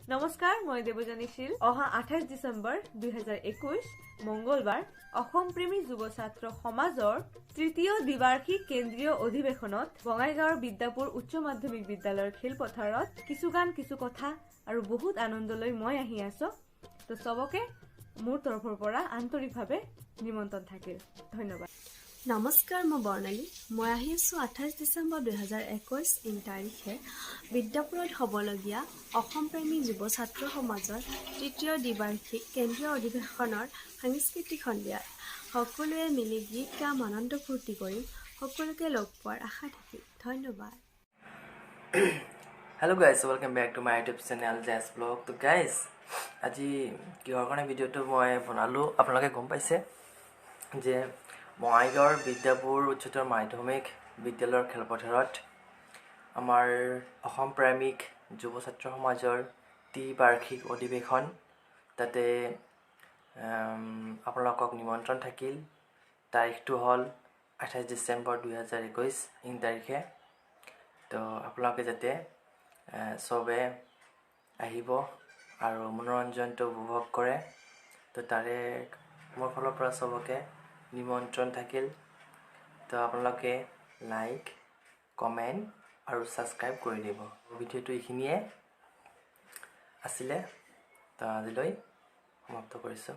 নমস্কাৰ মই দেৱজানী শীল অহা 28 ডিসেম্বৰ 2021 মঙ্গলবাৰ অসম প্ৰেমী যুৱ ছাত্ৰ সমাজৰ তৃতীয় দ্বিবাৰ্ষিক কেন্দ্ৰীয় অধিৱেশনত বঙাইগাঁৱৰ বিদ্যাপুৰ উচ্চ মাধ্যমিক বিদ্যালয়ৰ খেলপথাৰত কিছু গান কিছু কথা আৰু বহুত আনন্দলৈ মই আহি আছো তো সবকে মোৰ তৰফৰ পৰা আন্তৰিকভাৱে নিমন্ত্ৰণ থাকিল ধন্যবাদ নমস্কাৰ মই বৰ্ণালী মই আহি আছো 28 ডিসেম্বৰ 2021 তাৰিখে বিদ্যাপুৰত হ'বলগীয়া অসম প্ৰেমী যুৱ ছাত্ৰ সমাজৰ তৃতীয় দ্বিবাৰ্ষিক কেন্দ্ৰীয় অধিৱেশনৰ সাংস্কৃতিক সন্ধিয়াত সকলোৱে মিলি গীত গাম আনন্দ ফূৰ্তি কৰিম সকলোকে লগ পোৱাৰ আশা থাকিল ধন্যবাদ Hello guys, welcome back to my YouTube channel Jazz Vlog. So guys, আজি কিহৰ কাৰণে ভিডিঅ'টো মই বনালো আপোনালোকে গম পাইছে যে বঙাইগাঁৱৰ বিদ্যাপুৰ উচ্চতৰ মাধ্যমিক বিদ্যালয়ৰ খেলপথাৰত আমাৰ অসম প্ৰেমিক যুৱ ছাত্ৰ সমাজৰ দ্বিবাৰ্ষিক অধিৱেশন তাতে আপোনালোকক নিমন্ত্ৰণ থাকিল তাৰিখটো হ'ল 28 ডিসেম্বৰ 2021 তাৰিখে তো আপোনালোকে যাতে সবে আহিব আৰু মনোৰঞ্জনটো উপভোগ কৰে তো তাৰে মোৰ ফালৰ পৰা সবকে নিমন্ত্ৰণ থাকিল তো আপোনালোকে লাইক কমেন্ট আৰু সাবস্ক্ৰাইব কৰি দিব ভিডিঅ'টো এইখিনিয়ে আছিলে তো আজিলৈ সমাপ্ত কৰিছোঁ